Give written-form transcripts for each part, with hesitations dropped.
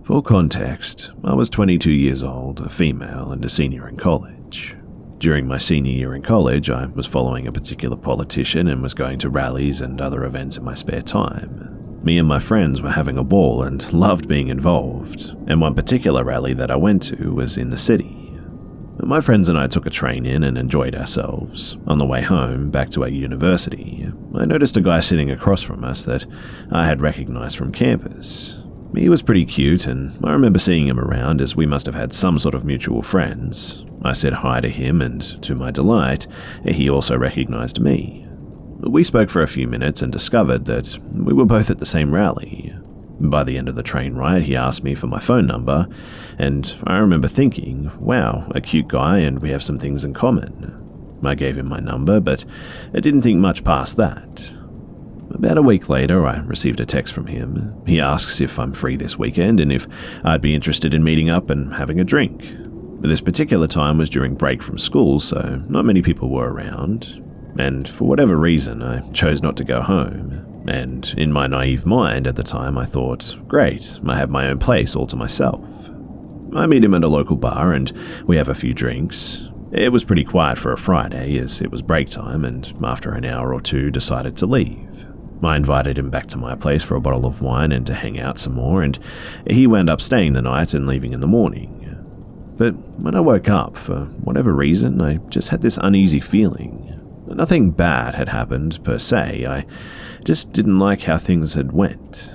For context, I was 22 years old, a female, and a senior in college. During my senior year in college, I was following a particular politician and was going to rallies and other events in my spare time. Me and my friends were having a ball and loved being involved, and one particular rally that I went to was in the city. My friends and I took a train in and enjoyed ourselves. On the way home, back to our university, I noticed a guy sitting across from us that I had recognized from campus. He was pretty cute, and I remember seeing him around as we must have had some sort of mutual friends. I said hi to him, and to my delight, he also recognized me. We spoke for a few minutes and discovered that we were both at the same rally. By the end of the train ride, he asked me for my phone number, and I remember thinking, wow, a cute guy and we have some things in common. I gave him my number, but I didn't think much past that. About a week later, I received a text from him. He asks if I'm free this weekend and if I'd be interested in meeting up and having a drink. This particular time was during break from school, so not many people were around, and for whatever reason, I chose not to go home. And in my naive mind at the time, I thought, great, I have my own place all to myself. I meet him at a local bar and we have a few drinks. It was pretty quiet for a Friday as it was break time, and after an hour or two decided to leave. I invited him back to my place for a bottle of wine and to hang out some more, and he wound up staying the night and leaving in the morning. But when I woke up, for whatever reason, I just had this uneasy feeling. Nothing bad had happened per se, I just didn't like how things had went.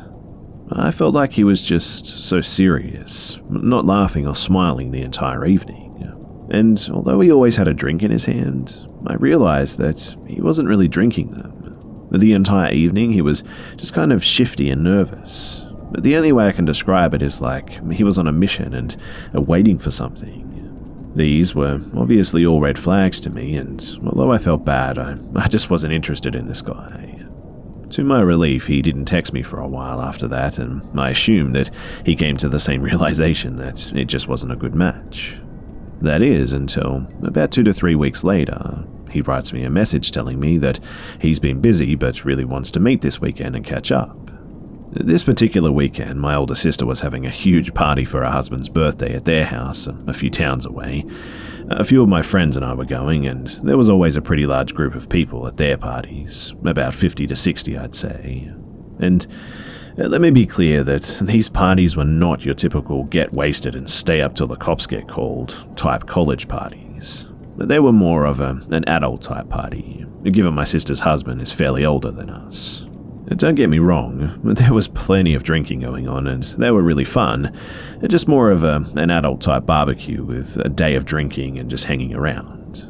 I felt like he was just so serious, not laughing or smiling the entire evening. And although he always had a drink in his hand, I realized that he wasn't really drinking them. The entire evening he was just kind of shifty and nervous. The only way I can describe it is like he was on a mission and waiting for something. These were obviously all red flags to me, and although I felt bad, I just wasn't interested in this guy. To my relief, he didn't text me for a while after that, and I assumed that he came to the same realization that it just wasn't a good match. That is, until about 2 to 3 weeks later, he writes me a message telling me that he's been busy but really wants to meet this weekend and catch up. This particular weekend, my older sister was having a huge party for her husband's birthday at their house, a few towns away. A few of my friends and I were going, and there was always a pretty large group of people at their parties, about 50 to 60 I'd say. And let me be clear that these parties were not your typical get wasted and stay up till the cops get called type college parties. They were more of an adult type party, given my sister's husband is fairly older than us. Don't get me wrong, there was plenty of drinking going on and they were really fun, just more of an adult type barbecue with a day of drinking and just hanging around.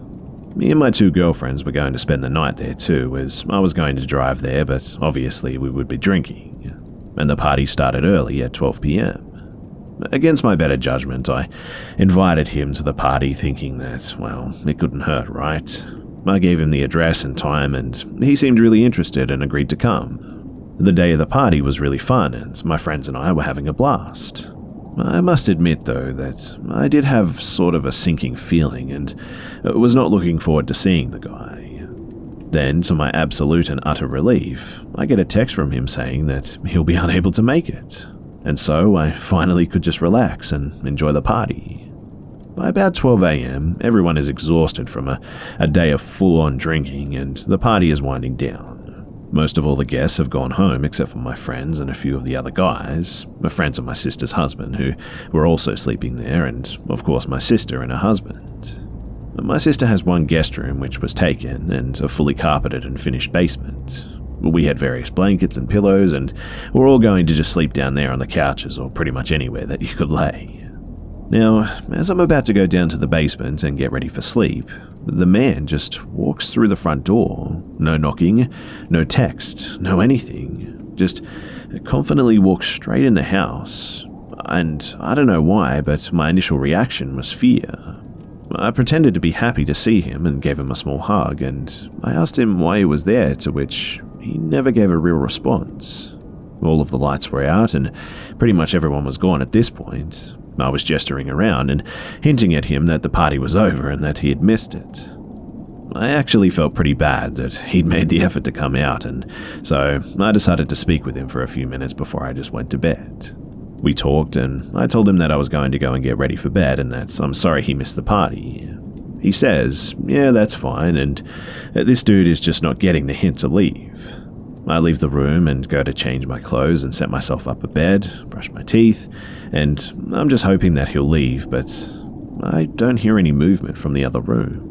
Me and my 2 girlfriends were going to spend the night there too, as I was going to drive there, but obviously we would be drinking. And the party started early at 12 p.m. Against my better judgment, I invited him to the party thinking that, well, it couldn't hurt, right? I gave him the address and time, and he seemed really interested and agreed to come. The day of the party was really fun, and my friends and I were having a blast. I must admit, though, that I did have sort of a sinking feeling and was not looking forward to seeing the guy. Then, to my absolute and utter relief, I get a text from him saying that he'll be unable to make it, and so I finally could just relax and enjoy the party. By about 12 a.m., everyone is exhausted from a day of full-on drinking, and the party is winding down. Most of all the guests have gone home except for my friends and a few of the other guys, the friends of my sister's husband, who were also sleeping there, and of course my sister and her husband. My sister has one guest room which was taken, and a fully carpeted and finished basement. We had various blankets and pillows, and we're all going to just sleep down there on the couches or pretty much anywhere that you could lay. Now, as I'm about to go down to the basement and get ready for sleep, the man just walks through the front door. No knocking, no text, no anything. Just confidently walks straight in the house. And I don't know why, but my initial reaction was fear. I pretended to be happy to see him and gave him a small hug, and I asked him why he was there, to which he never gave a real response. All of the lights were out and pretty much everyone was gone at this point. I was gesturing around and hinting at him that the party was over and that he had missed it. I actually felt pretty bad that he'd made the effort to come out, and so I decided to speak with him for a few minutes before I just went to bed. We talked, and I told him that I was going to go and get ready for bed and that I'm sorry he missed the party. He says, yeah, that's fine, and this dude is just not getting the hint to leave. I leave the room and go to change my clothes and set myself up a bed, brush my teeth, and I'm just hoping that he'll leave, but I don't hear any movement from the other room.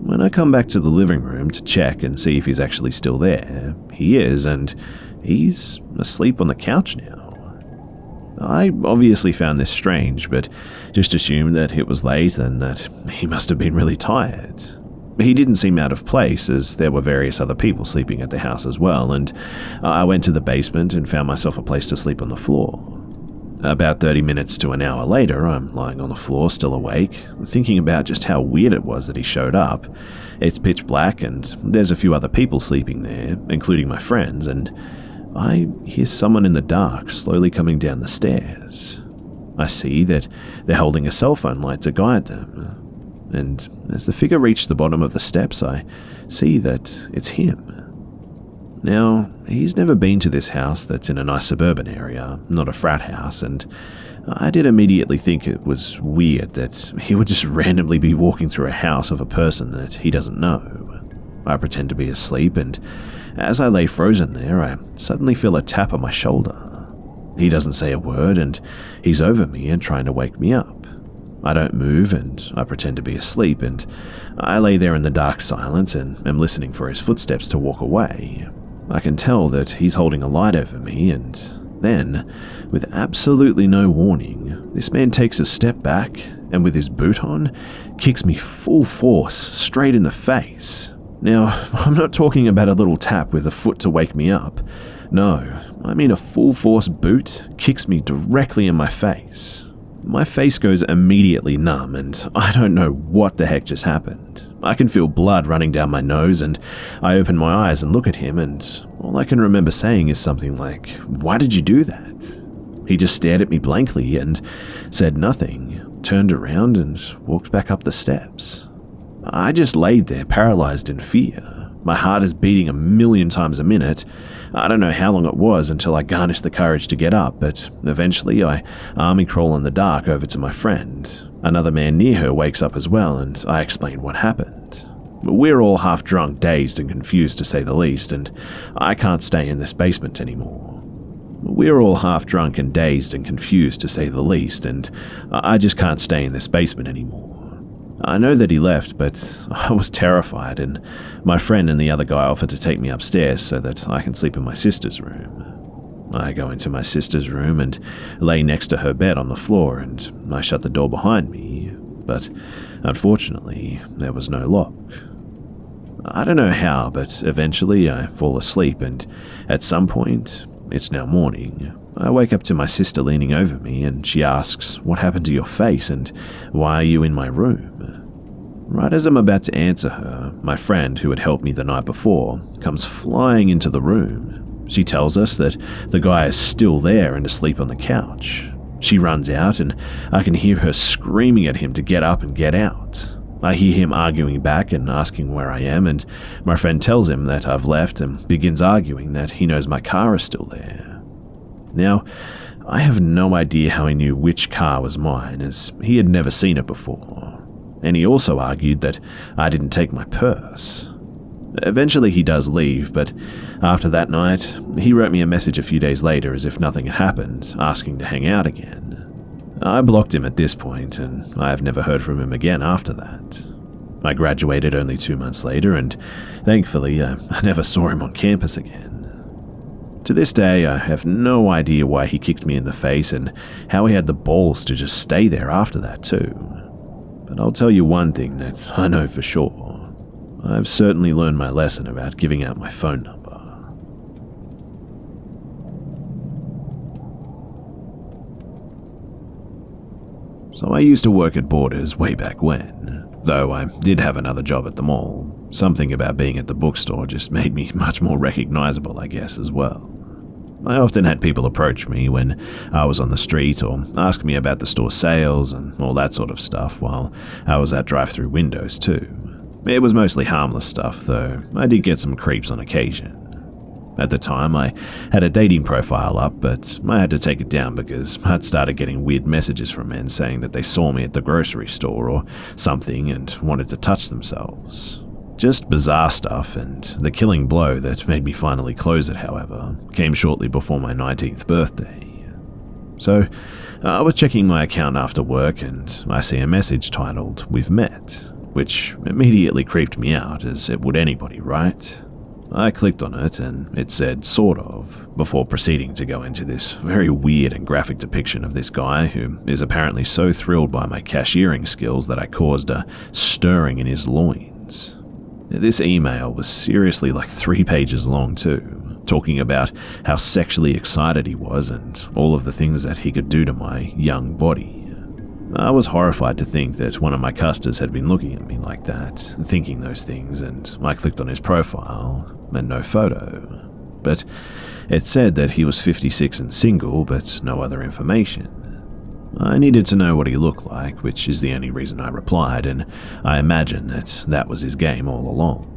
When I come back to the living room to check and see if he's actually still there, he is, and he's asleep on the couch now. I obviously found this strange, but just assumed that it was late and that he must have been really tired. He didn't seem out of place, as there were various other people sleeping at the house as well, and I went to the basement and found myself a place to sleep on the floor. About 30 minutes to an hour later, I'm lying on the floor, still awake, thinking about just how weird it was that he showed up. It's pitch black, and there's a few other people sleeping there, including my friends, and I hear someone in the dark slowly coming down the stairs. I see that they're holding a cell phone light to guide them. And as the figure reached the bottom of the steps, I see that it's him. Now, he's never been to this house that's in a nice suburban area, not a frat house, and I did immediately think it was weird that he would just randomly be walking through a house of a person that he doesn't know. I pretend to be asleep, and as I lay frozen there, I suddenly feel a tap on my shoulder. He doesn't say a word, and he's over me and trying to wake me up. I don't move, and I pretend to be asleep, and I lay there in the dark silence and am listening for his footsteps to walk away. I can tell that he's holding a light over me, and then, with absolutely no warning, this man takes a step back and with his boot on, kicks me full force straight in the face. Now, I'm not talking about a little tap with a foot to wake me up. No, I mean a full force boot kicks me directly in my face. My face goes immediately numb, and I don't know what the heck just happened. I can feel blood running down my nose, and I open my eyes and look at him, and all I can remember saying is something like, "Why did you do that?" He just stared at me blankly and said nothing, turned around and walked back up the steps. I just laid there paralyzed in fear. My heart is beating 1,000,000 times a minute. I don't know how long it was until I garnished the courage to get up, but eventually I army crawl in the dark over to my friend. Another man near her wakes up as well, and I explain what happened. We're all half drunk, dazed and confused to say the least, and I can't stay in this basement anymore. We're all half drunk and dazed and confused to say the least, and I just can't stay in this basement anymore. I know that he left, but I was terrified, and my friend and the other guy offered to take me upstairs so that I can sleep in my sister's room. I go into my sister's room and lay next to her bed on the floor, and I shut the door behind me, but unfortunately, there was no lock. I don't know how, but eventually I fall asleep, and at some point, it's now morning, I wake up to my sister leaning over me, and she asks, "What happened to your face, and why are you in my room?" Right as I'm about to answer her, my friend, who had helped me the night before, comes flying into the room. She tells us that the guy is still there and asleep on the couch. She runs out, and I can hear her screaming at him to get up and get out. I hear him arguing back and asking where I am, and my friend tells him that I've left and begins arguing that he knows my car is still there. Now, I have no idea how he knew which car was mine, as he had never seen it before. And he also argued that I didn't take my purse. Eventually he does leave, but after that night, he wrote me a message a few days later as if nothing had happened, asking to hang out again. I blocked him at this point, and I have never heard from him again after that. I graduated only 2 months later, and thankfully I never saw him on campus again. To this day, I have no idea why he kicked me in the face and how he had the balls to just stay there after that too. But I'll tell you one thing that I know for sure. I've certainly learned my lesson about giving out my phone number. So I used to work at Borders way back when, though I did have another job at the mall. Something about being at the bookstore just made me much more recognizable, I guess, as well. I often had people approach me when I was on the street or ask me about the store sales and all that sort of stuff while I was at drive-through windows too. It was mostly harmless stuff, though I did get some creeps on occasion. At the time, I had a dating profile up, but I had to take it down because I'd started getting weird messages from men saying that they saw me at the grocery store or something and wanted to touch themselves. Just bizarre stuff, and the killing blow that made me finally close it, however, came shortly before my 19th birthday. So, I was checking my account after work and I see a message titled, "We've met," which immediately creeped me out, as it would anybody, right? I clicked on it and it said "sort of," before proceeding to go into this very weird and graphic depiction of this guy who is apparently so thrilled by my cashiering skills that I caused a stirring in his loins. This email was seriously like 3 pages long too, talking about how sexually excited he was and all of the things that he could do to my young body. I was horrified to think that one of my customers had been looking at me like that, thinking those things, and I clicked on his profile, and no photo. But it said that he was 56 and single, but no other information. I needed to know what he looked like, which is the only reason I replied, and I imagine that that was his game all along.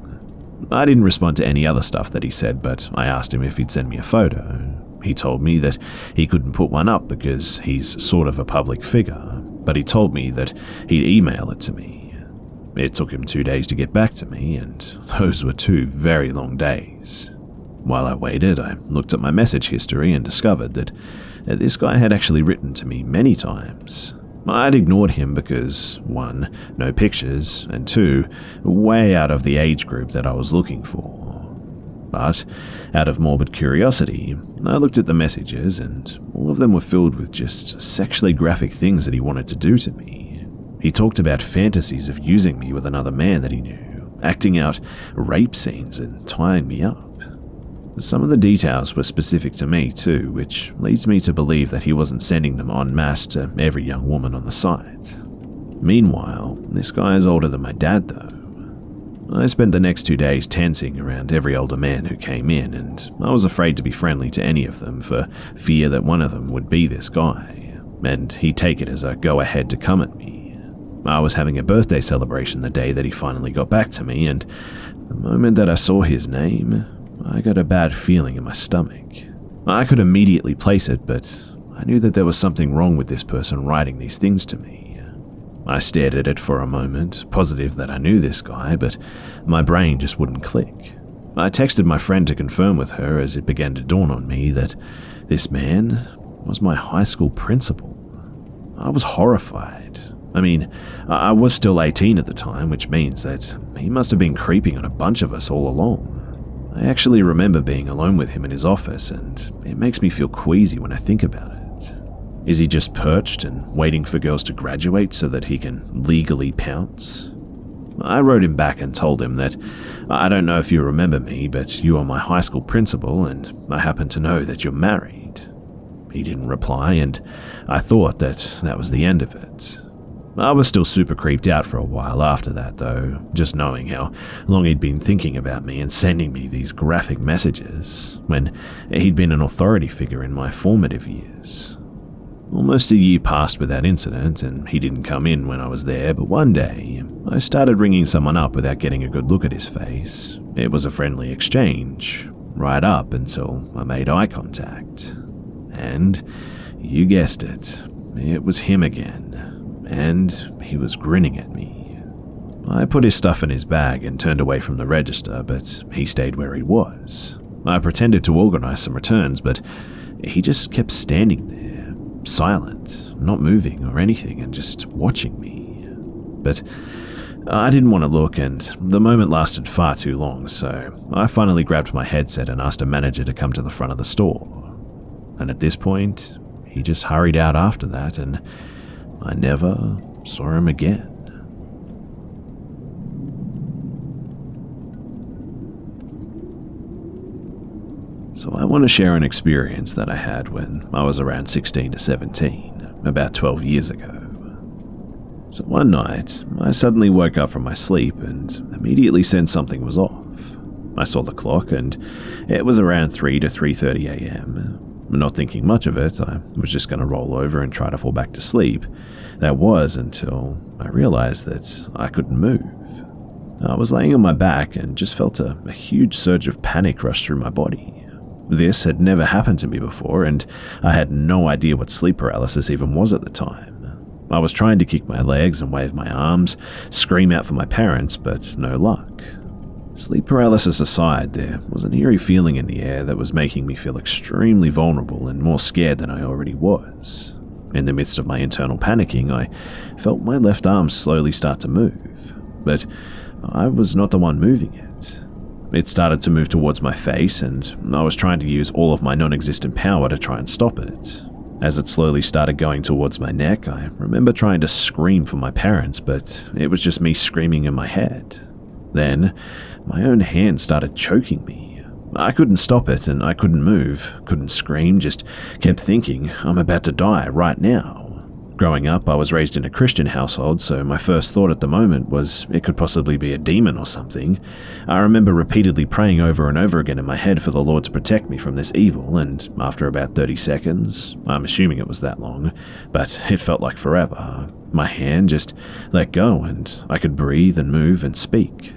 I didn't respond to any other stuff that he said, but I asked him if he'd send me a photo. He told me that he couldn't put one up because he's sort of a public figure, but he told me that he'd email it to me. It took him 2 days to get back to me, and those were 2 very long days. While I waited, I looked at my message history and discovered that this guy had actually written to me many times. I'd ignored him because, 1, no pictures, and 2, way out of the age group that I was looking for. But, out of morbid curiosity, I looked at the messages and all of them were filled with just sexually graphic things that he wanted to do to me. He talked about fantasies of using me with another man that he knew, acting out rape scenes and tying me up. Some of the details were specific to me too, which leads me to believe that he wasn't sending them en masse to every young woman on the site. Meanwhile, this guy is older than my dad though. I spent the next 2 days tensing around every older man who came in, and I was afraid to be friendly to any of them for fear that one of them would be this guy, and he'd take it as a go-ahead to come at me. I was having a birthday celebration the day that he finally got back to me, and the moment that I saw his name, I got a bad feeling in my stomach. I could immediately place it, but I knew that there was something wrong with this person writing these things to me. I stared at it for a moment, positive that I knew this guy, but my brain just wouldn't click. I texted my friend to confirm with her as it began to dawn on me that this man was my high school principal. I was horrified. I mean, I was still 18 at the time, which means that he must have been creeping on a bunch of us all along. I actually remember being alone with him in his office, and it makes me feel queasy when I think about it. Is he just perched and waiting for girls to graduate so that he can legally pounce? I wrote him back and told him that I don't know if you remember me, but you are my high school principal and I happen to know that you're married. He didn't reply, and I thought that that was the end of it. I was still super creeped out for a while after that though, just knowing how long he'd been thinking about me and sending me these graphic messages, when he'd been an authority figure in my formative years. Almost a year passed with that incident, and he didn't come in when I was there, but one day, I started ringing someone up without getting a good look at his face. It was a friendly exchange, right up until I made eye contact. And, you guessed it, it was him again, and he was grinning at me. I put his stuff in his bag and turned away from the register, but he stayed where he was. I pretended to organize some returns, but he just kept standing there. Silent, not moving or anything, and just watching me. But I didn't want to look, and the moment lasted far too long, so I finally grabbed my headset and asked a manager to come to the front of the store. And at this point, he just hurried out after that, and I never saw him again. So I want to share an experience that I had when I was around 16 to 17, about 12 years ago. So one night, I suddenly woke up from my sleep and immediately sensed something was off. I saw the clock and it was around 3 to 3:30 a.m. Not thinking much of it, I was just going to roll over and try to fall back to sleep. That was until I realized that I couldn't move. I was laying on my back and just felt a huge surge of panic rush through my body. This had never happened to me before, and I had no idea what sleep paralysis even was at the time. I was trying to kick my legs and wave my arms, scream out for my parents, but no luck. Sleep paralysis aside, there was an eerie feeling in the air that was making me feel extremely vulnerable and more scared than I already was. In the midst of my internal panicking, I felt my left arm slowly start to move, but I was not the one moving it. It started to move towards my face, and I was trying to use all of my non-existent power to try and stop it. As it slowly started going towards my neck, I remember trying to scream for my parents, but it was just me screaming in my head. Then, my own hand started choking me. I couldn't stop it, and I couldn't move, couldn't scream, just kept thinking, I'm about to die right now. Growing up, I was raised in a Christian household, so my first thought at the moment was it could possibly be a demon or something. I remember repeatedly praying over and over again in my head for the Lord to protect me from this evil, and after about 30 seconds, I'm assuming it was that long, but it felt like forever, my hand just let go and I could breathe and move and speak.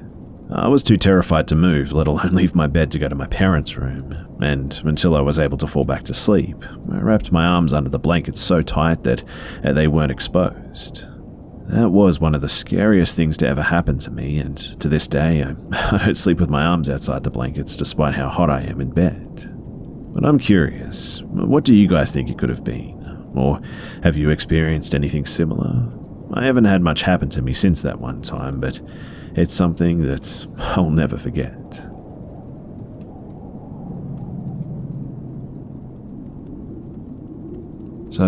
I was too terrified to move, let alone leave my bed to go to my parents' room, and until I was able to fall back to sleep, I wrapped my arms under the blankets so tight that they weren't exposed. That was one of the scariest things to ever happen to me, and to this day, I don't sleep with my arms outside the blankets despite how hot I am in bed. But I'm curious, what do you guys think it could have been? Or have you experienced anything similar? I haven't had much happen to me since that one time, but it's something that I'll never forget. So,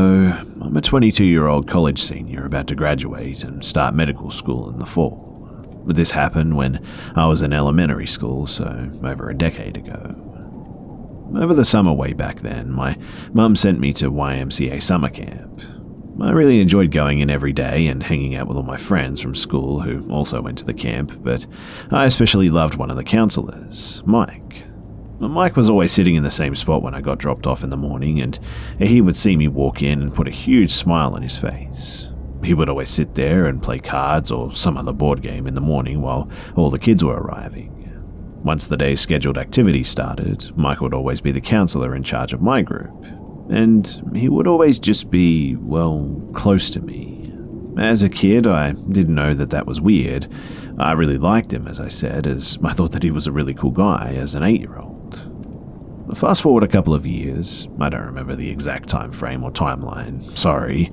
I'm a 22-year-old college senior about to graduate and start medical school in the fall. This happened when I was in elementary school, so over a decade ago. Over the summer way back then, my mum sent me to YMCA summer camp. I really enjoyed going in every day and hanging out with all my friends from school who also went to the camp, but I especially loved one of the counselors, Mike. Mike was always sitting in the same spot when I got dropped off in the morning, and he would see me walk in and put a huge smile on his face. He would always sit there and play cards or some other board game in the morning while all the kids were arriving. Once the day's scheduled activity started, Mike would always be the counselor in charge of my group. And he would always just be, well, close to me. As a kid, I didn't know that was weird. I really liked him, as I said, as I thought that he was a really cool guy as an 8-year-old. Fast forward a couple of years, I don't remember the exact time frame or timeline, sorry,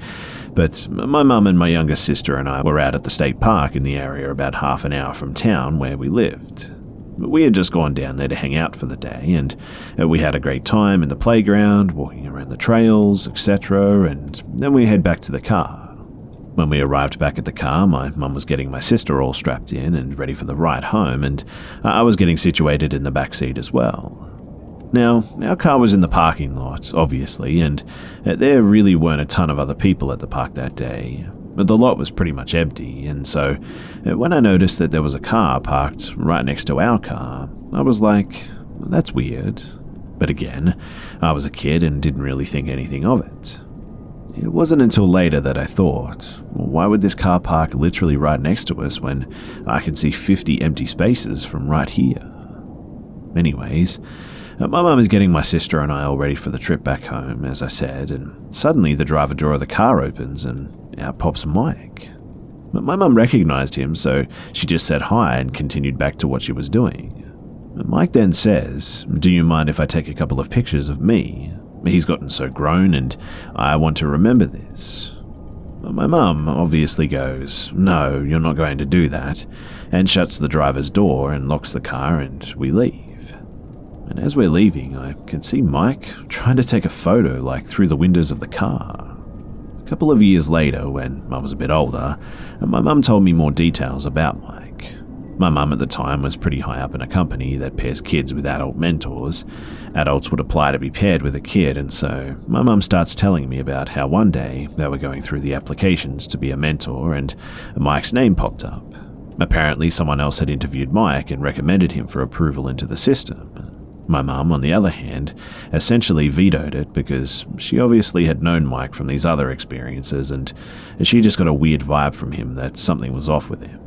but my mum and my younger sister and I were out at the state park in the area about half an hour from town where we lived. We had just gone down there to hang out for the day, and we had a great time in the playground, walking around the trails, etc., and then we head back to the car. When we arrived back at the car, my mum was getting my sister all strapped in and ready for the ride home, and I was getting situated in the back seat as well. Now, our car was in the parking lot, obviously, and there really weren't a ton of other people at the park that day. The lot was pretty much empty, and so when I noticed that there was a car parked right next to our car, I was like, that's weird. But again, I was a kid and didn't really think anything of it. It wasn't until later that I thought, why would this car park literally right next to us when I can see 50 empty spaces from right here? Anyways, my mum is getting my sister and I all ready for the trip back home, as I said, and suddenly the driver door of the car opens and out pops Mike. But my mum recognized him, so she just said hi and continued back to what she was doing. Mike then says, "Do you mind if I take a couple of pictures of me? He's gotten so grown and I want to remember this." My mum obviously goes, "No, you're not going to do that," and shuts the driver's door and locks the car, and we leave. And as we're leaving, I can see Mike trying to take a photo through the windows of the car. A couple of years later, when I was a bit older, my mum told me more details about Mike. My mum at the time was pretty high up in a company that pairs kids with adult mentors. Adults would apply to be paired with a kid, and so my mum starts telling me about how one day they were going through the applications to be a mentor and Mike's name popped up. Apparently someone else had interviewed Mike and recommended him for approval into the system. My mum, on the other hand, essentially vetoed it because she obviously had known Mike from these other experiences and she just got a weird vibe from him that something was off with him.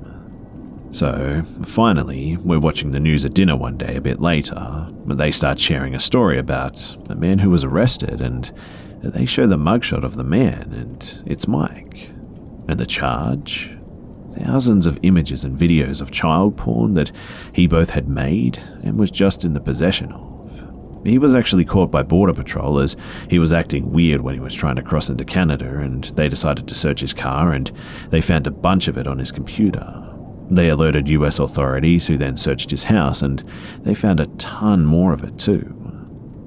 So, finally, we're watching the news at dinner one day a bit later. They start sharing a story about a man who was arrested, and they show the mugshot of the man, and it's Mike. And the charge? Thousands of images and videos of child porn that he both had made and was just in the possession of. He was actually caught by Border Patrol as he was acting weird when he was trying to cross into Canada, and they decided to search his car, and they found a bunch of it on his computer. They alerted US authorities, who then searched his house, and they found a ton more of it too.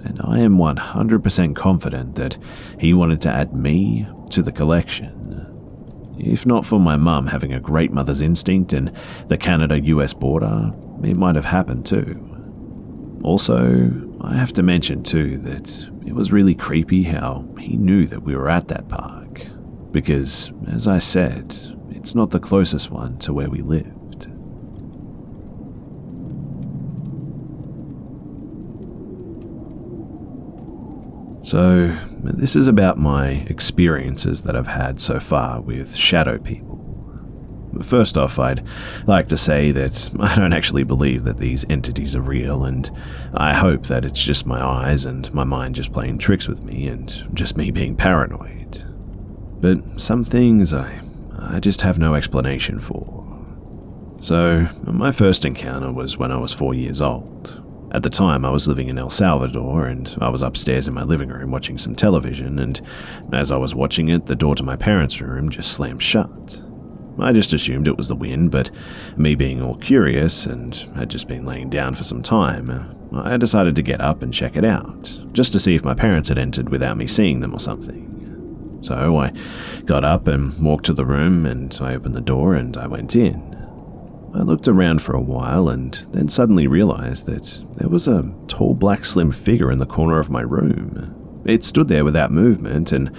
And I am 100% confident that he wanted to add me to the collection. If not for my mum having a great mother's instinct and the Canada-US border, it might have happened too. Also, I have to mention too that it was really creepy how he knew that we were at that park. Because, as I said, it's not the closest one to where we lived. So, this is about my experiences that I've had so far with shadow people. First off, I'd like to say that I don't actually believe that these entities are real, and I hope that it's just my eyes and my mind just playing tricks with me and just me being paranoid. But some things I just have no explanation for. So, my first encounter was when I was 4 years old. At the time, I was living in El Salvador, and I was upstairs in my living room watching some television, and as I was watching it, the door to my parents' room just slammed shut. I just assumed it was the wind, but me being all curious and had just been laying down for some time, I decided to get up and check it out, just to see if my parents had entered without me seeing them or something. So I got up and walked to the room, and I opened the door and I went in. I looked around for a while and then suddenly realized that there was a tall black slim figure in the corner of my room. It stood there without movement, and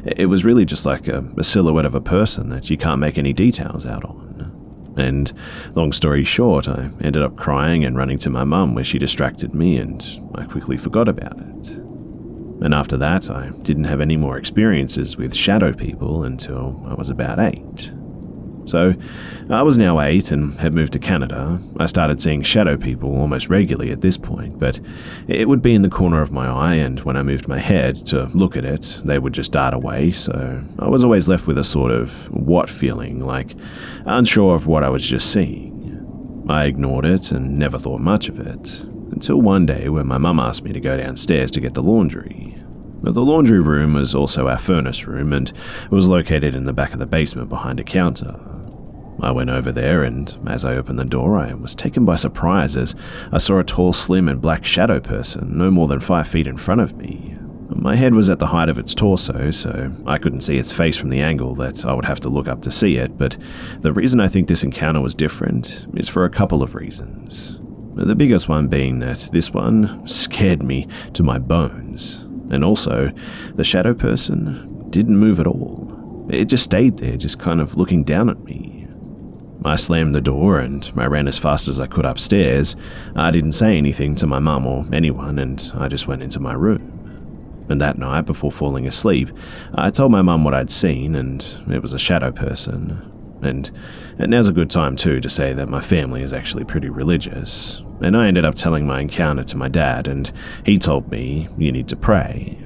it was really just like a silhouette of a person that you can't make any details out on. And long story short, I ended up crying and running to my mum, where she distracted me, and I quickly forgot about it. And after that, I didn't have any more experiences with shadow people until I was about 8. So, I was now 8 and had moved to Canada. I started seeing shadow people almost regularly at this point, but it would be in the corner of my eye, and when I moved my head to look at it, they would just dart away, so I was always left with a sort of what feeling, like unsure of what I was just seeing. I ignored it and never thought much of it, until one day when my mum asked me to go downstairs to get the laundry. The laundry room was also our furnace room, and it was located in the back of the basement behind a counter. I went over there, and as I opened the door, I was taken by surprise as I saw a tall, slim and black shadow person no more than 5 feet in front of me. My head was at the height of its torso, so I couldn't see its face from the angle that I would have to look up to see it, but the reason I think this encounter was different is for a couple of reasons. The biggest one being that this one scared me to my bones, and also the shadow person didn't move at all. It just stayed there, just kind of looking down at me. I slammed the door and I ran as fast as I could upstairs. I didn't say anything to my mum or anyone, and I just went into my room. And that night, before falling asleep, I told my mum what I'd seen, and it was a shadow person. And now's a good time too to say that my family is actually pretty religious, and I ended up telling my encounter to my dad, and he told me, "You need to pray."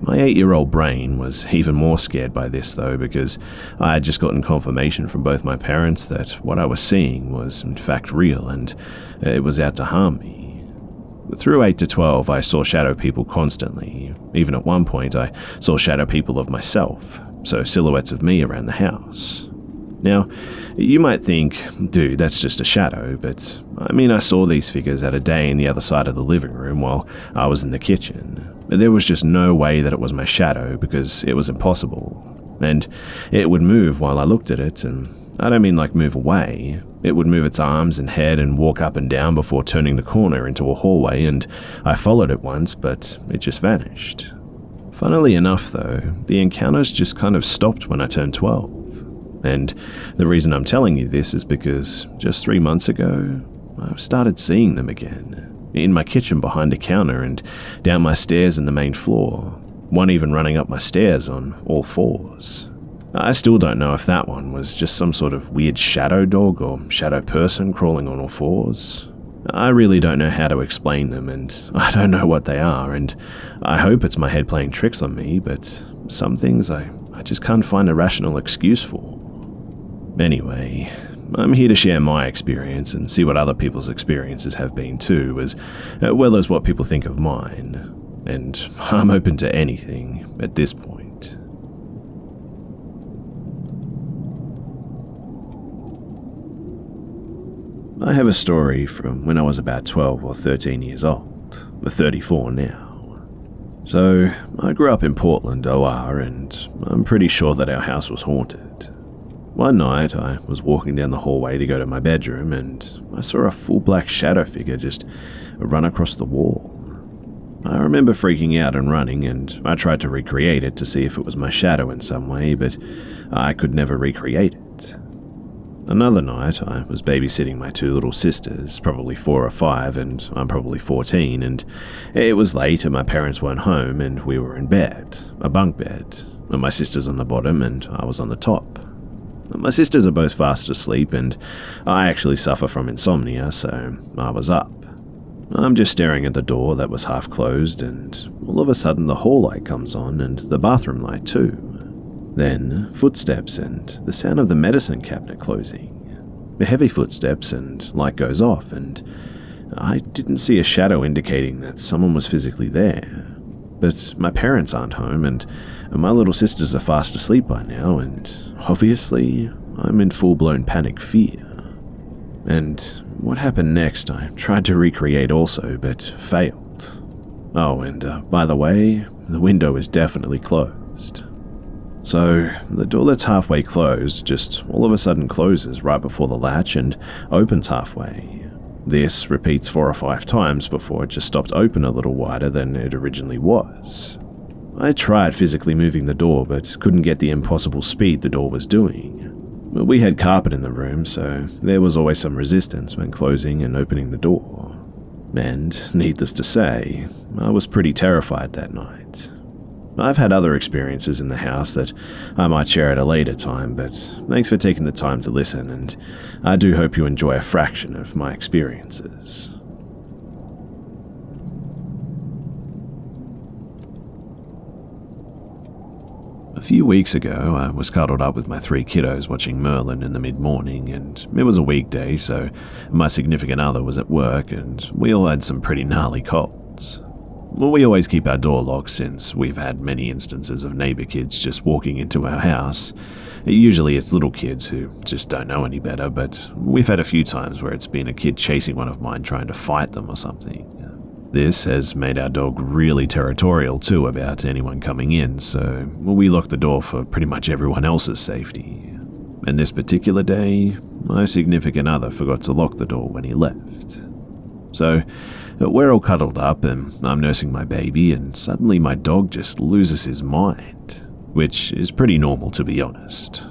My 8-year-old brain was even more scared by this though, because I had just gotten confirmation from both my parents that what I was seeing was in fact real, and it was out to harm me. Through 8 to 12, I saw shadow people constantly. Even at one point, I saw shadow people of myself, so silhouettes of me around the house. Now, you might think, dude, that's just a shadow, but I mean, I saw these figures at a day in the other side of the living room while I was in the kitchen. There was just no way that it was my shadow, because it was impossible. And it would move while I looked at it, and I don't mean like move away. It would move its arms and head and walk up and down before turning the corner into a hallway, and I followed it once, but it just vanished. Funnily enough though, the encounters just kind of stopped when I turned 12. And the reason I'm telling you this is because just 3 months ago, I've started seeing them again. In my kitchen behind a counter and down my stairs in the main floor, one even running up my stairs on all fours. I still don't know if that one was just some sort of weird shadow dog or shadow person crawling on all fours. I really don't know how to explain them, and I don't know what they are, and I hope it's my head playing tricks on me, but some things I just can't find a rational excuse for. Anyway, I'm here to share my experience and see what other people's experiences have been too, as well as what people think of mine, and I'm open to anything at this point. I have a story from when I was about 12 or 13 years old, 34 now. So, I grew up in Portland, OR, and I'm pretty sure that our house was haunted. One night, I was walking down the hallway to go to my bedroom, and I saw a full black shadow figure just run across the wall. I remember freaking out and running, and I tried to recreate it to see if it was my shadow in some way, but I could never recreate it. Another night, I was babysitting my two little sisters, probably 4 or 5, and I'm probably 14, and it was late and my parents weren't home and we were in bed, a bunk bed, and my sister's on the bottom and I was on the top. My sisters are both fast asleep and I actually suffer from insomnia, so I was up. I'm just staring at the door that was half closed, and all of a sudden the hall light comes on and the bathroom light too. Then, footsteps and the sound of the medicine cabinet closing. The heavy footsteps and light goes off, and I didn't see a shadow indicating that someone was physically there. But my parents aren't home, and my little sisters are fast asleep by now, and obviously, I'm in full-blown panic fear. And what happened next, I tried to recreate also, but failed. Oh, and by the way, the window is definitely closed. So, the door that's halfway closed just all of a sudden closes right before the latch and opens halfway. This repeats 4 or 5 times before it just stopped open a little wider than it originally was. I tried physically moving the door, but couldn't get the impossible speed the door was doing. We had carpet in the room, so there was always some resistance when closing and opening the door. And, needless to say, I was pretty terrified that night. I've had other experiences in the house that I might share at a later time, but thanks for taking the time to listen, and I do hope you enjoy a fraction of my experiences. A few weeks ago, I was cuddled up with my 3 kiddos watching Merlin in the mid-morning, and it was a weekday, so my significant other was at work, and we all had some pretty gnarly colds. Well, we always keep our door locked since we've had many instances of neighbor kids just walking into our house. Usually it's little kids who just don't know any better, but we've had a few times where it's been a kid chasing one of mine trying to fight them or something. This has made our dog really territorial too about anyone coming in, so we lock the door for pretty much everyone else's safety. And this particular day, my significant other forgot to lock the door when he left. So, we're all cuddled up and I'm nursing my baby, and suddenly my dog just loses his mind, which is pretty normal to be honest.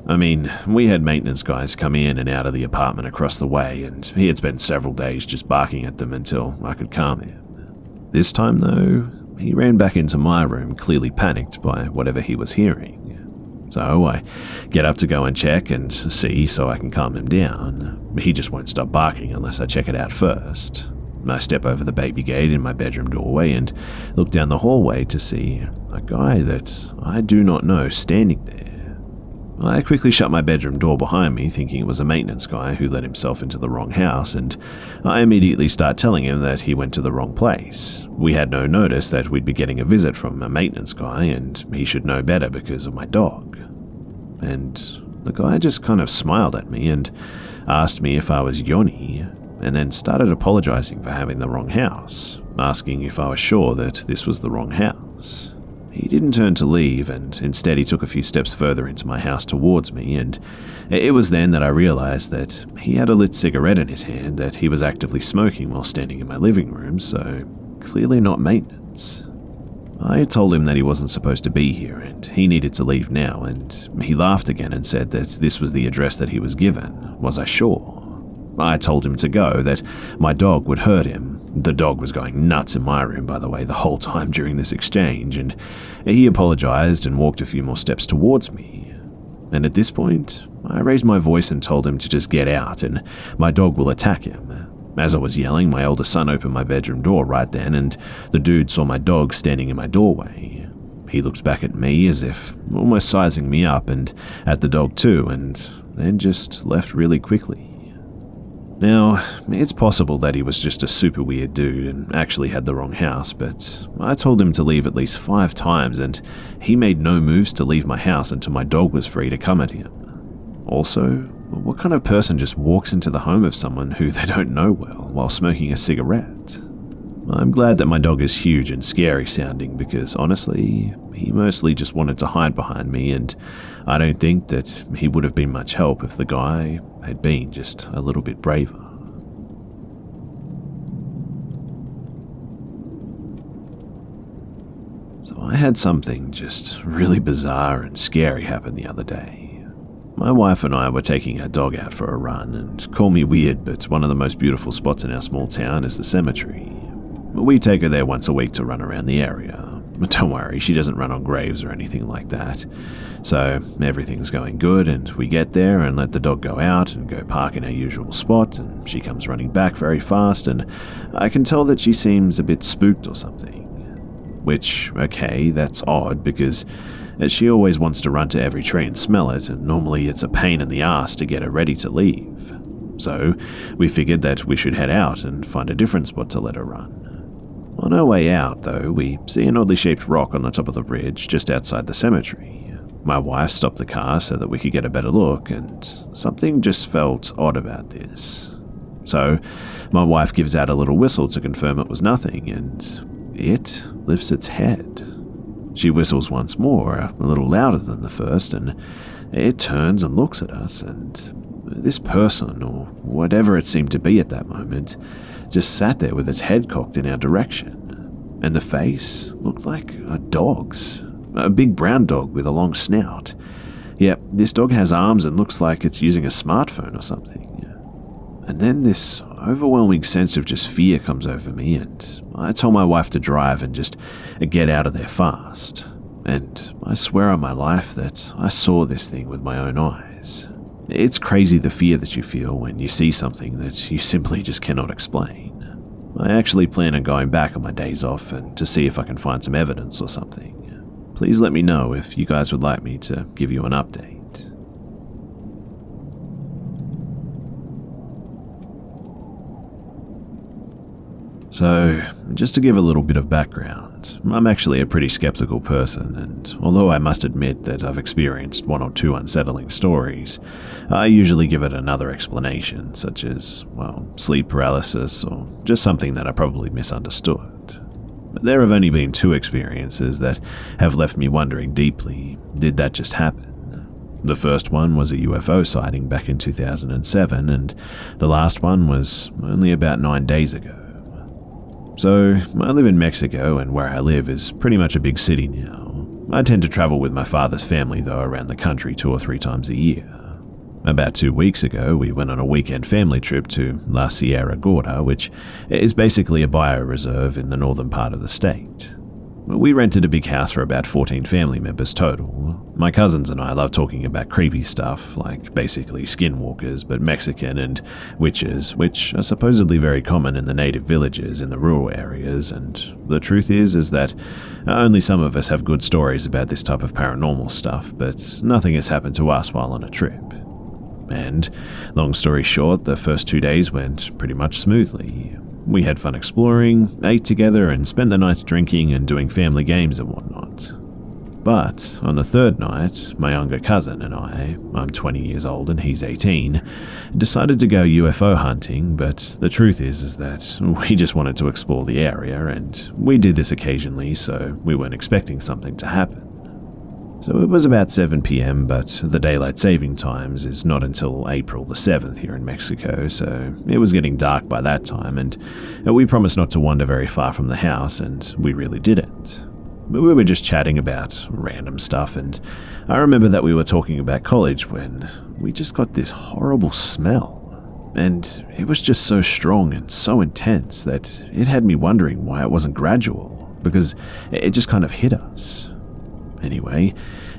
I mean, we had maintenance guys come in and out of the apartment across the way, and he had spent several days just barking at them until I could calm him. This time though, he ran back into my room clearly panicked by whatever he was hearing. So I get up to go and check and see so I can calm him down. He just won't stop barking unless I check it out first. I step over the baby gate in my bedroom doorway and look down the hallway to see a guy that I do not know standing there. I quickly shut my bedroom door behind me, thinking it was a maintenance guy who let himself into the wrong house, and I immediately start telling him that he went to the wrong place. We had no notice that we'd be getting a visit from a maintenance guy, and he should know better because of my dog. And the guy just kind of smiled at me and asked me if I was Yoni, and then started apologizing for having the wrong house, asking if I was sure that this was the wrong house. He didn't turn to leave, and instead he took a few steps further into my house towards me, and it was then that I realized that he had a lit cigarette in his hand that he was actively smoking while standing in my living room, so clearly not maintenance. I told him that he wasn't supposed to be here and he needed to leave now, and he laughed again and said that this was the address that he was given. Was I sure? I told him to go, that my dog would hurt him. The dog was going nuts in my room, by the way, the whole time during this exchange, and he apologized and walked a few more steps towards me. And at this point, I raised my voice and told him to just get out and my dog will attack him. As I was yelling, my older son opened my bedroom door right then and the dude saw my dog standing in my doorway. He looked back at me as if almost sizing me up and at the dog too, and then just left really quickly. Now, it's possible that he was just a super weird dude and actually had the wrong house, but I told him to leave at least 5 times and he made no moves to leave my house until my dog was free to come at him. Also, what kind of person just walks into the home of someone who they don't know well while smoking a cigarette? I'm glad that my dog is huge and scary sounding because honestly, he mostly just wanted to hide behind me and I don't think that he would have been much help if the guy had been just a little bit braver. So I had something just really bizarre and scary happen the other day. My wife and I were taking our dog out for a run, and call me weird, but one of the most beautiful spots in our small town is the cemetery. We take her there once a week to run around the area. But don't worry, she doesn't run on graves or anything like that. So everything's going good, and we get there and let the dog go out and go park in our usual spot, and she comes running back very fast, and I can tell that she seems a bit spooked or something. Which, okay, that's odd because she always wants to run to every tree and smell it, and normally it's a pain in the ass to get her ready to leave. So we figured that we should head out and find a different spot to let her run. On our way out, though, we see an oddly shaped rock on the top of the ridge just outside the cemetery. My wife stopped the car so that we could get a better look, and something just felt odd about this. So my wife gives out a little whistle to confirm it was nothing, and it lifts its head. She whistles once more, a little louder than the first, and it turns and looks at us, and this person, or whatever it seemed to be at that moment, just sat there with its head cocked in our direction, and the face looked like a dog's, a big brown dog with a long snout. Yep, this dog has arms and looks like it's using a smartphone or something. And then this overwhelming sense of just fear comes over me, and I tell my wife to drive and just get out of there fast. And I swear on my life that I saw this thing with my own eyes. It's crazy the fear that you feel when you see something that you simply just cannot explain. I actually plan on going back on my days off and to see if I can find some evidence or something. Please let me know if you guys would like me to give you an update. So, just to give a little bit of background, I'm actually a pretty skeptical person, and although I must admit that I've experienced 1 or 2 unsettling stories, I usually give it another explanation, such as, well, sleep paralysis, or just something that I probably misunderstood. But there have only been 2 experiences that have left me wondering deeply, did that just happen? The first one was a UFO sighting back in 2007, and the last one was only about 9 days ago. So, I live in Mexico, and where I live is pretty much a big city now. I tend to travel with my father's family, though, around the country 2 or 3 times a year. About 2 weeks ago, we went on a weekend family trip to La Sierra Gorda, which is basically a bioreserve in the northern part of the state. We rented a big house for about 14 family members total. My cousins and I love talking about creepy stuff, like basically skinwalkers, but Mexican, and witches, which are supposedly very common in the native villages in the rural areas, and the truth is that only some of us have good stories about this type of paranormal stuff, but nothing has happened to us while on a trip. And, long story short, the first 2 days went pretty much smoothly. We had fun exploring, ate together, and spent the nights drinking and doing family games and whatnot. But on the 3rd night, my younger cousin and I'm 20 years old and he's 18, decided to go UFO hunting, but the truth is that we just wanted to explore the area, and we did this occasionally, so we weren't expecting something to happen. So it was about 7 p.m, but the daylight saving times is not until April the 7th here in Mexico, so it was getting dark by that time, and we promised not to wander very far from the house, and we really didn't. We were just chatting about random stuff, and I remember that we were talking about college when we just got this horrible smell, and it was just so strong and so intense that it had me wondering why it wasn't gradual, because it just kind of hit us. Anyway,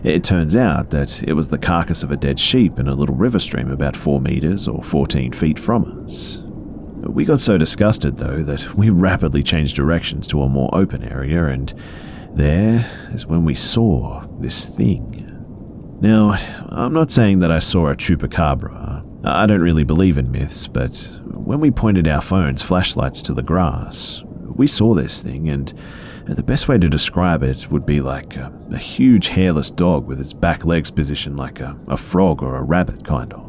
it turns out that it was the carcass of a dead sheep in a little river stream about 4 meters or 14 feet from us. We got so disgusted, though, that we rapidly changed directions to a more open area, and there is when we saw this thing. Now, I'm not saying that I saw a chupacabra. I don't really believe in myths, but when we pointed our phones' flashlights to the grass, we saw this thing, and the best way to describe it would be like a huge hairless dog with its back legs positioned like a frog or a rabbit, kind of.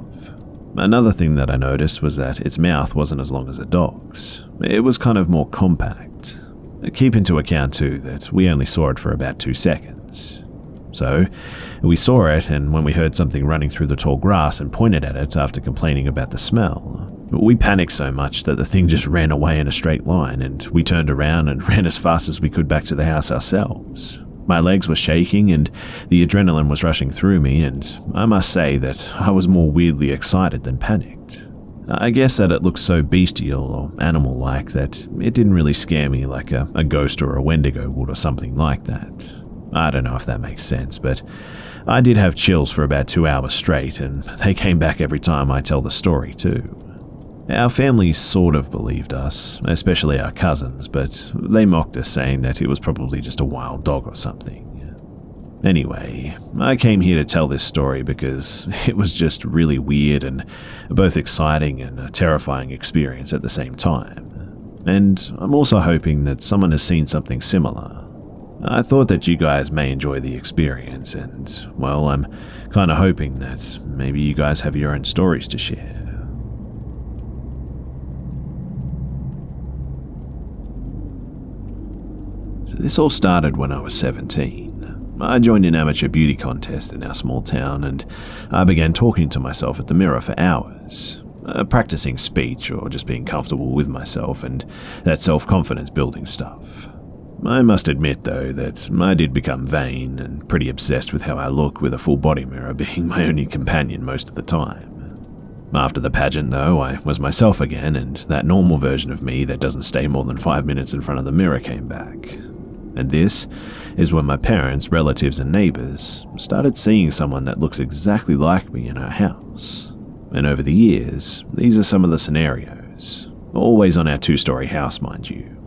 Another thing that I noticed was that its mouth wasn't as long as a dog's. It was kind of more compact. Keep into account too that we only saw it for about 2 seconds. So, we saw it, and when we heard something running through the tall grass and pointed at it after complaining about the smell, we panicked so much that the thing just ran away in a straight line, and we turned around and ran as fast as we could back to the house ourselves. My legs were shaking and the adrenaline was rushing through me, and I must say that I was more weirdly excited than panicked. I guess that it looked so bestial or animal-like that it didn't really scare me like a ghost or a wendigo would or something like that. I don't know if that makes sense, but I did have chills for about 2 hours straight, and they came back every time I tell the story too. Our family sort of believed us, especially our cousins, but they mocked us, saying that it was probably just a wild dog or something. Anyway, I came here to tell this story because it was just really weird and both exciting and a terrifying experience at the same time. And I'm also hoping that someone has seen something similar. I thought that you guys may enjoy the experience, and, well, I'm kind of hoping that maybe you guys have your own stories to share. This all started when I was 17. I joined an amateur beauty contest in our small town, and I began talking to myself at the mirror for hours, practicing speech or just being comfortable with myself and that self-confidence building stuff. I must admit, though, that I did become vain and pretty obsessed with how I look, with a full body mirror being my only companion most of the time. After the pageant, though, I was myself again, and that normal version of me that doesn't stay more than 5 minutes in front of the mirror came back. And this is when my parents, relatives, and neighbors started seeing someone that looks exactly like me in our house. And over the years, these are some of the scenarios, always on our 2-story house, mind you.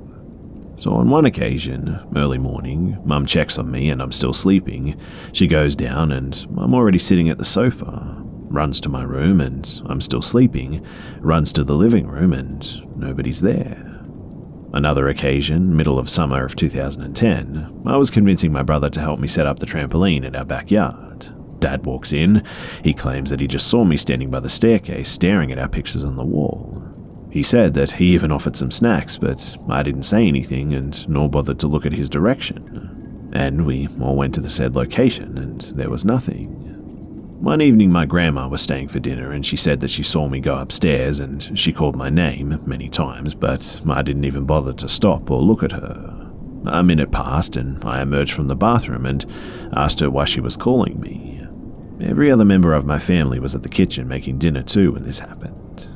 So on one occasion, early morning, Mum checks on me and I'm still sleeping. She goes down and I'm already sitting at the sofa, runs to my room and I'm still sleeping, runs to the living room and nobody's there. Another occasion, middle of summer of 2010, I was convincing my brother to help me set up the trampoline in our backyard. Dad walks in. He claims that he just saw me standing by the staircase staring at our pictures on the wall. He said that he even offered some snacks, but I didn't say anything and nor bothered to look at his direction. And we all went to the said location and there was nothing. One evening my grandma was staying for dinner and she said that she saw me go upstairs and she called my name many times, but I didn't even bother to stop or look at her. A minute passed and I emerged from the bathroom and asked her why she was calling me. Every other member of my family was at the kitchen making dinner too when this happened.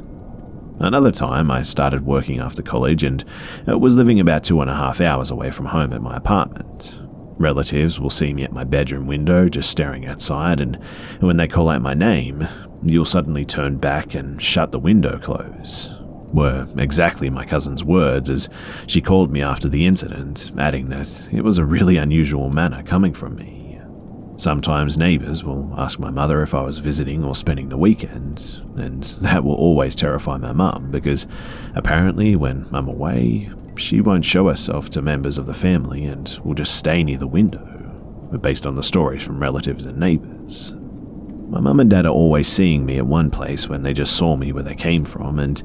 Another time I started working after college and was living about 2.5 hours away from home at my apartment. Relatives will see me at my bedroom window just staring outside, and when they call out my name, you'll suddenly turn back and shut the window close. Were exactly my cousin's words as she called me after the incident, adding that it was a really unusual manner coming from me. Sometimes neighbors will ask my mother if I was visiting or spending the weekend, and that will always terrify my mum because apparently when I'm away, she won't show herself to members of the family and will just stay near the window, based on the stories from relatives and neighbors. My mum and dad are always seeing me at one place when they just saw me where they came from, and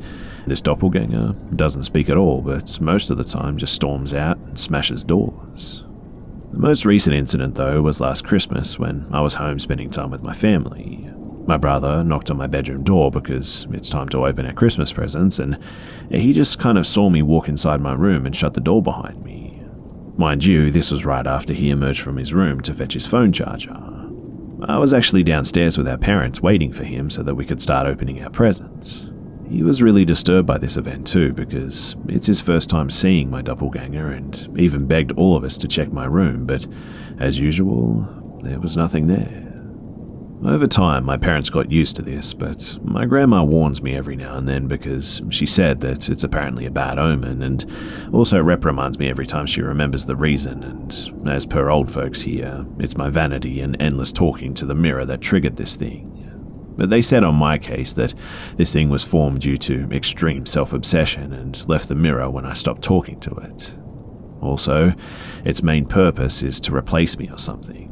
this doppelganger doesn't speak at all, but most of the time just storms out and smashes doors. The most recent incident, though, was last Christmas when I was home spending time with my family. My brother knocked on my bedroom door because it's time to open our Christmas presents, and he just kind of saw me walk inside my room and shut the door behind me. Mind you, this was right after he emerged from his room to fetch his phone charger. I was actually downstairs with our parents waiting for him so that we could start opening our presents. He was really disturbed by this event too, because it's his first time seeing my doppelganger and even begged all of us to check my room, but as usual, there was nothing there. Over time, my parents got used to this, but my grandma warns me every now and then because she said that it's apparently a bad omen, and also reprimands me every time she remembers the reason, and as per old folks here, it's my vanity and endless talking to the mirror that triggered this thing. But they said on my case that this thing was formed due to extreme self-obsession and left the mirror when I stopped talking to it. Also, its main purpose is to replace me or something.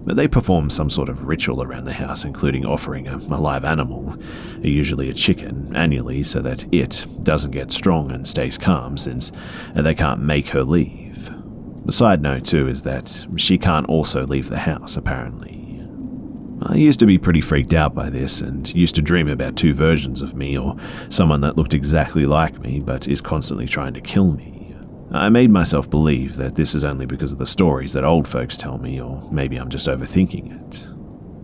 But they perform some sort of ritual around the house, including offering a live animal, usually a chicken, annually so that it doesn't get strong and stays calm since they can't make her leave. The side note too is that she can't also leave the house, apparently. I used to be pretty freaked out by this and used to dream about two versions of me, or someone that looked exactly like me but is constantly trying to kill me. I made myself believe that this is only because of the stories that old folks tell me, or maybe I'm just overthinking it.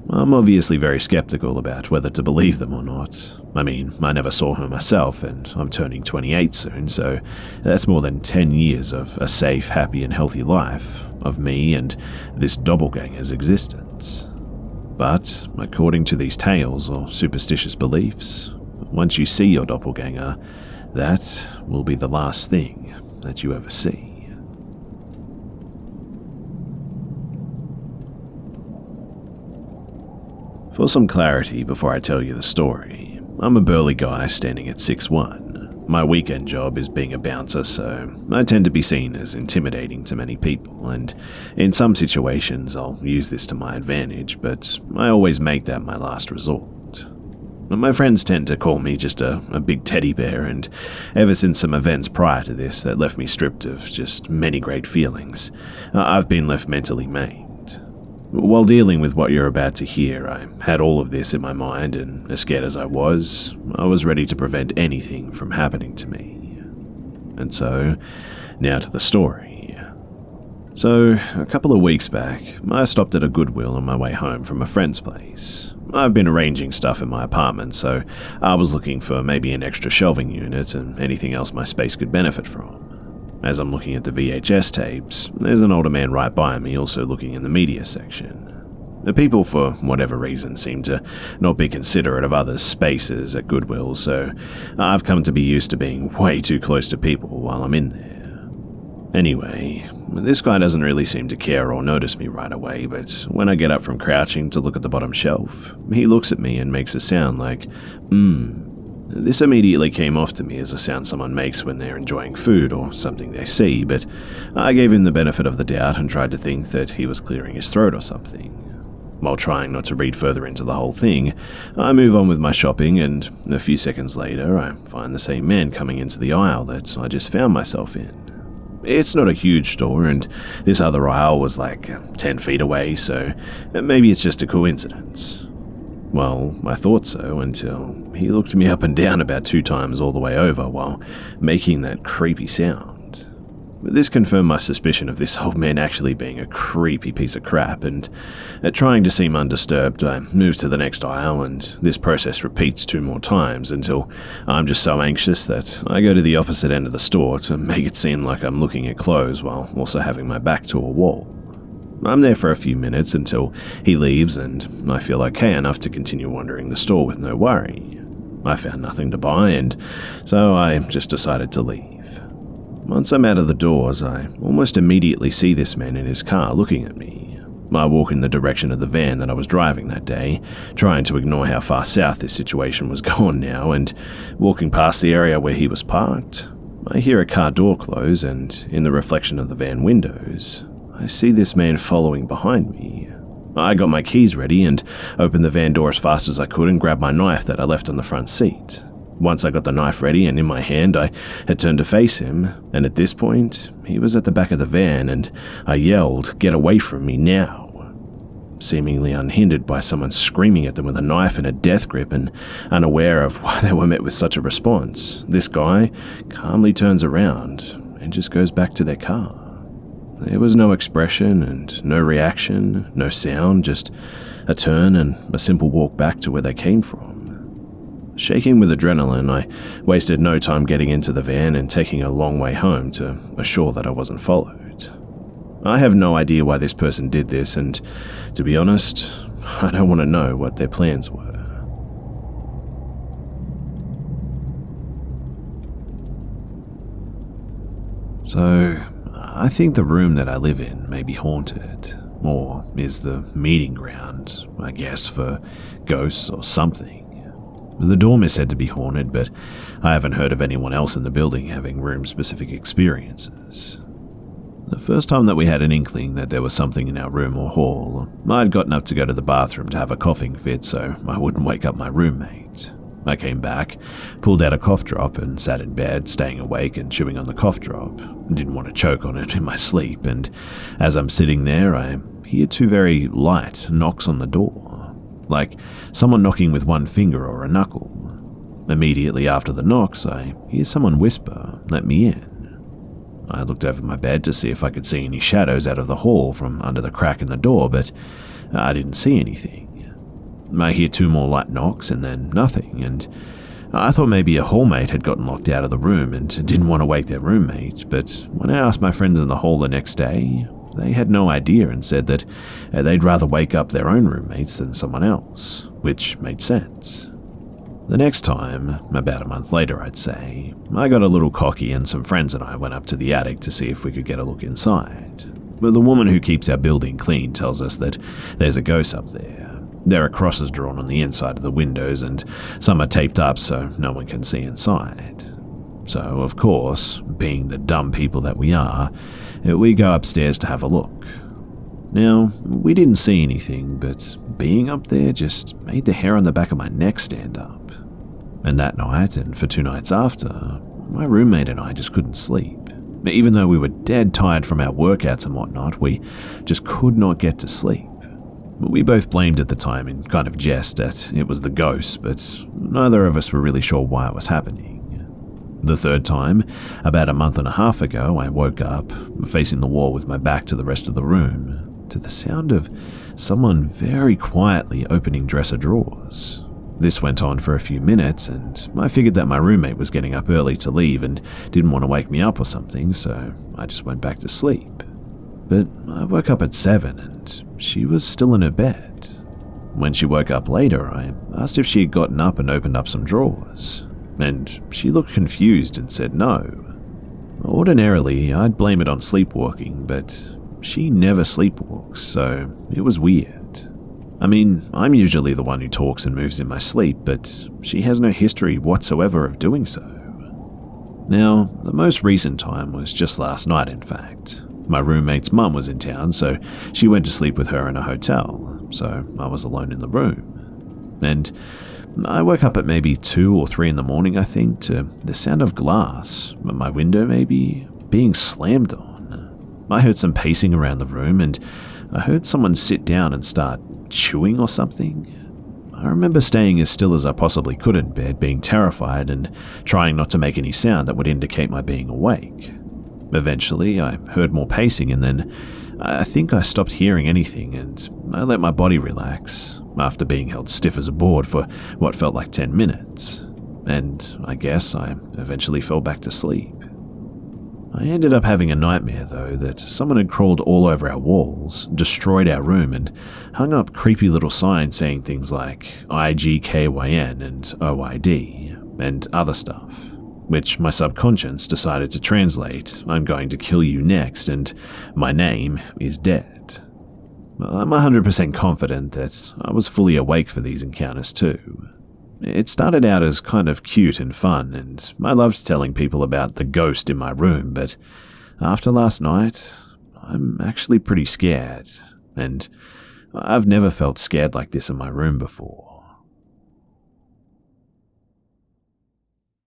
I'm obviously very skeptical about whether to believe them or not. I mean, I never saw her myself, and I'm turning 28 soon, so that's more than 10 years of a safe, happy, and healthy life of me and this doppelganger's existence. But, according to these tales or superstitious beliefs, once you see your doppelganger, that will be the last thing that you ever see. For some clarity before I tell you the story, I'm a burly guy standing at 6'1". My weekend job is being a bouncer, so I tend to be seen as intimidating to many people, and in some situations I'll use this to my advantage, but I always make that my last resort. My friends tend to call me just a big teddy bear, and ever since some events prior to this that left me stripped of just many great feelings, I've been left mentally maimed. While dealing with what you're about to hear, I had all of this in my mind, and as scared as I was ready to prevent anything from happening to me. And so, now to the story. So, a couple of weeks back, I stopped at a Goodwill on my way home from a friend's place. I've been arranging stuff in my apartment, so I was looking for maybe an extra shelving unit and anything else my space could benefit from. As I'm looking at the VHS tapes, there's an older man right by me also looking in the media section. The people, for whatever reason, seem to not be considerate of others' spaces at Goodwill, so I've come to be used to being way too close to people while I'm in there. Anyway, this guy doesn't really seem to care or notice me right away, but when I get up from crouching to look at the bottom shelf, he looks at me and makes a sound like, This immediately came off to me as a sound someone makes when they're enjoying food or something they see, but I gave him the benefit of the doubt and tried to think that he was clearing his throat or something. While trying not to read further into the whole thing, I move on with my shopping, and a few seconds later I find the same man coming into the aisle that I just found myself in. It's not a huge store, and this other aisle was like 10 feet away, so maybe it's just a coincidence. Well, I thought so until he looked me up and down about 2 times all the way over while making that creepy sound. This confirmed my suspicion of this old man actually being a creepy piece of crap, and trying to seem undisturbed, I move to the next aisle, and this process repeats 2 more times until I'm just so anxious that I go to the opposite end of the store to make it seem like I'm looking at clothes while also having my back to a wall. I'm there for a few minutes until he leaves, and I feel okay enough to continue wandering the store with no worry. I found nothing to buy, and so I just decided to leave. Once I'm out of the doors, I almost immediately see this man in his car looking at me. I walk in the direction of the van that I was driving that day, trying to ignore how far south this situation was going now, and walking past the area where he was parked, I hear a car door close, and in the reflection of the van windows, I see this man following behind me. I got my keys ready and opened the van door as fast as I could and grabbed my knife that I left on the front seat. Once I got the knife ready and in my hand, I had turned to face him, and at this point, he was at the back of the van, and I yelled, "Get away from me now!" Seemingly unhindered by someone screaming at them with a knife in a death grip and unaware of why they were met with such a response, this guy calmly turns around and just goes back to their car. There was no expression and no reaction, no sound, just a turn and a simple walk back to where they came from. Shaking with adrenaline, I wasted no time getting into the van and taking a long way home to assure that I wasn't followed. I have no idea why this person did this, and to be honest, I don't want to know what their plans were. So, I think the room that I live in may be haunted, or is the meeting ground, I guess, for ghosts or something. The dorm is said to be haunted, but I haven't heard of anyone else in the building having room-specific experiences. The first time that we had an inkling that there was something in our room or hall, I'd gotten up to go to the bathroom to have a coughing fit so I wouldn't wake up my roommate. I came back, pulled out a cough drop and sat in bed, staying awake and chewing on the cough drop. Didn't want to choke on it in my sleep, and as I'm sitting there, I hear two very light knocks on the door, like someone knocking with one finger or a knuckle. Immediately after the knocks, I hear someone whisper, "Let me in." I looked over my bed to see if I could see any shadows out of the hall from under the crack in the door, but I didn't see anything. I hear two more light knocks and then nothing, and I thought maybe a hallmate had gotten locked out of the room and didn't want to wake their roommate, but when I asked my friends in the hall the next day, they had no idea and said that they'd rather wake up their own roommates than someone else, which made sense. The next time, about a month later I'd say, I got a little cocky and some friends and I went up to the attic to see if we could get a look inside. But the woman who keeps our building clean tells us that there's a ghost up there. There are crosses drawn on the inside of the windows and some are taped up so no one can see inside. So, of course, being the dumb people that we are, we go upstairs to have a look. Now, we didn't see anything, but being up there just made the hair on the back of my neck stand up. And that night, and for 2 nights after, my roommate and I just couldn't sleep. Even though we were dead tired from our workouts and whatnot, we just could not get to sleep. We both blamed at the time in kind of jest that it was the ghost, but neither of us were really sure why it was happening. The third time, about a month and a half ago, I woke up, facing the wall with my back to the rest of the room, to the sound of someone very quietly opening dresser drawers. This went on for a few minutes, and I figured that my roommate was getting up early to leave and didn't want to wake me up or something, so I just went back to sleep. But I woke up at 7 and she was still in her bed. When she woke up later, I asked if she had gotten up and opened up some drawers, and she looked confused and said no. Ordinarily, I'd blame it on sleepwalking, but she never sleepwalks, so it was weird. I mean, I'm usually the one who talks and moves in my sleep, but she has no history whatsoever of doing so. Now, the most recent time was just last night, in fact. My roommate's mum was in town, so she went to sleep with her in a hotel, so I was alone in the room. And I woke up at maybe 2 or 3 in the morning, I think, to the sound of glass, at my window maybe, being slammed on. I heard some pacing around the room, and I heard someone sit down and start chewing or something. I remember staying as still as I possibly could in bed, being terrified and trying not to make any sound that would indicate my being awake. Eventually, I heard more pacing, and then I think I stopped hearing anything, and I let my body relax, after being held stiff as a board for what felt like 10 minutes. And I guess I eventually fell back to sleep. I ended up having a nightmare, though, that someone had crawled all over our walls, destroyed our room, and hung up creepy little signs saying things like IGKYN and OID, and other stuff, which my subconscious decided to translate, "I'm going to kill you next, and my name is dead." I'm 100% confident that I was fully awake for these encounters too. It started out as kind of cute and fun, and I loved telling people about the ghost in my room, but after last night, I'm actually pretty scared, and I've never felt scared like this in my room before.